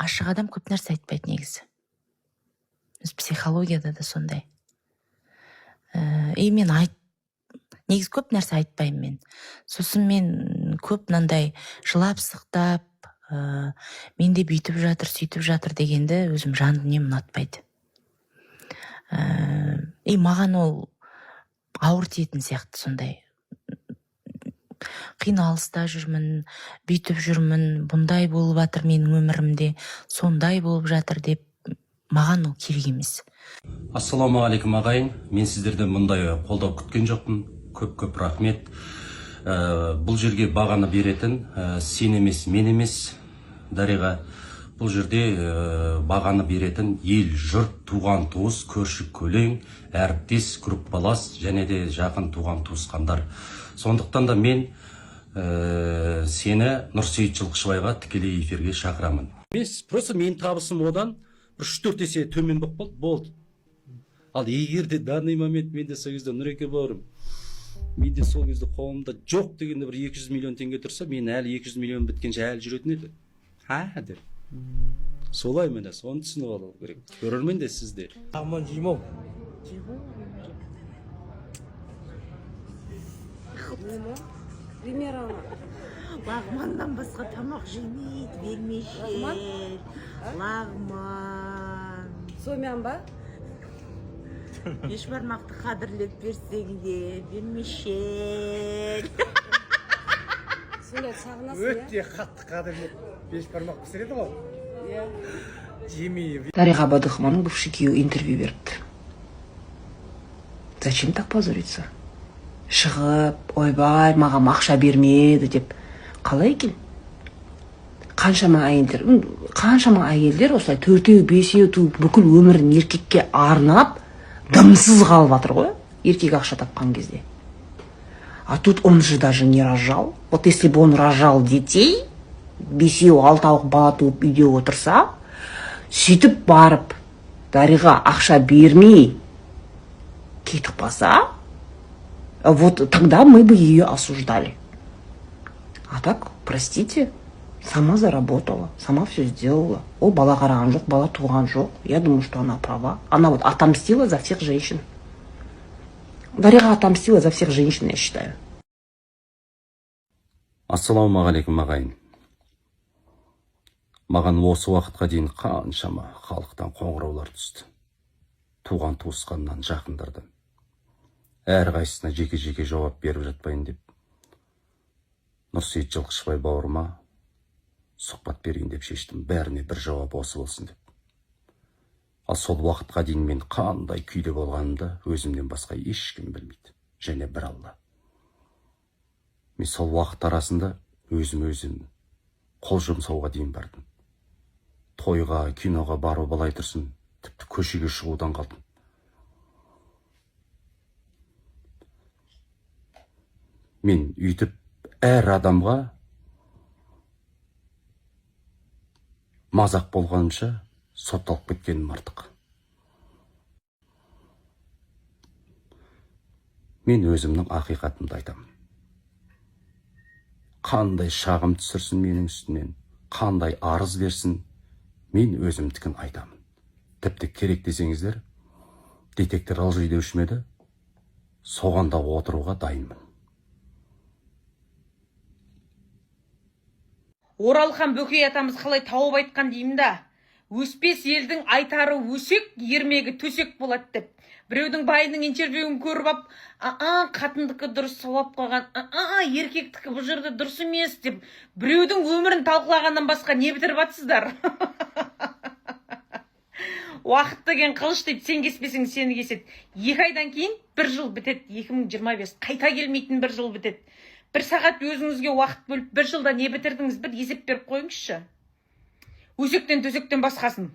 ашық адам көп нәрсе айтпайды негізі. Психологияда да сондай. Мен негізі көп нәрсе айтпаймын мен. Сосын мен көп мынандай жылап сықтап, менде бүйтіп жатыр, сөйтіп жатыр дегенді өзім жан дүнием ұнатпайды. Маған ол ауыр тиетін сияқты сондай. Қиналыста жүрмін, бүйтіп жүрмін, бұндай болып жатыр менің өмірімде, сондай болып жатыр деп, маған ол керек емес. Ассалаумағалейкум ағайын, мен сіздерден мұндай қолдау күткен жоқпын. Көп рахмет. Бұл жерге бағаны беретін сен емес, мен емес, Дариға. Бұл жерде бағаны беретін ел, жұрт, туған туыс, көрші көлең, әріптес, группалас және де жақын туған туысқандар. Сондықтан да мен сені Нұрсейіт Жылқышыбайға тікелей эфирге шақырамын. Просто мен табысым одан 3-4 есе төмен болды. Ал егер де данный момент менде сол кезде Нұреке бауырым, менде сол кезде қолымда жоқ дегенде бір 200 миллион теңге тұрса, мен әлі 200 миллион біткенше әлі жүретін еді. Деп. Солай міне, соны түсініп алу керек. Көрермен де сізде. Аман жеймау. Примерно. Лағманнан басқа тамақ жемейді, бермешел. Лағман. Сомян ба? Беш бармақты қадірлеп берсең де, бермешел. Сонда сағынасың, я? Өте қатты қадірлеп беш бармақ пісіреді ғой. Жемей. Дариға Бадыхманның бывший күйеуі интервью беріпті. Зачем так позориться? Шығып, ойбай, маған ақша бермеді деп. Қалай екен? Қаншама әйелдер осылай 4-5 туып бүкіл өмірін еркекке арнап, дымсыз қалып жатыр ғой, еркек ақша тапқан кезде. А тут он же даже не рожал. Вот если бы он рожал детей, 5-6 бала туып үйде отырса, сөйтіп барып, Дариға ақша бермей кетіп қалса, вот тогда мы бы ее осуждали. А так, простите, сама заработала, сама все сделала. О, бала қараған жоқ, бала туған жоқ. Я думаю, что она права. Она вот отомстила за всех женщин. Дариға отомстила за всех женщин, я считаю. Ассалаумағалейкум ағайын. Маған осы уақытқа дейін қаншама халықтан қоңыраулар түсті. Туған туысқаннан, жақындардан. Әр қайсысына жеке жауап беріп жатпайын деп. Нұрсейіт Жылқышыбай бауырыма сұхбат берейін деп шештім. Бәріне бір жауап осы болсын деп. Ал сол уақытқа дейін мен қандай күйде болғанымды өзімнен басқа ешкім білмейді. Және бір Алла. Мен сол уақыт арасында өзім қол жұмсауға дейін бардым. Тойға, киноға бару былай тұрсын, тіпті көшеге шығудан қалдым. Мен үйтіп әр адамға мазақ болғанымша сотталып кеткенім артық. Мен өзімнің ақиқатымды айтамын. Қандай шағым түсірсін менің үстінен, қандай арыз берсін, мен өзімдікін айтамын. Тіпті керек десеңіздер, детектор алжи деуші ме еді, соған да отыруға дайынмын. Оралхан Бөкей атамыз қалай тауып айтқан деймін да. Өспес елдің айтары өсек, ермегі төсек болады деп. Біреудің байының интервьюін көріп ап, қатындықы дұрыс сауап қойған, еркектікі бұл жерде дұрыс емес деп. Біреудің өмірін талқылағаннан басқа не бітіріп атсыздар? Уақыт деген қылыш дейді, сен кеспесең сені кеседі. 2 айдан кейін 1 жыл бітеді, 2025. Қайта келмейтін 1 жыл бітеді. 1 сағат өзіңізге уақыт бөліп 1 жылда не бітірдіңіз, бір есеп беріп қойыңызшы. Өсектен төсектен басқасын.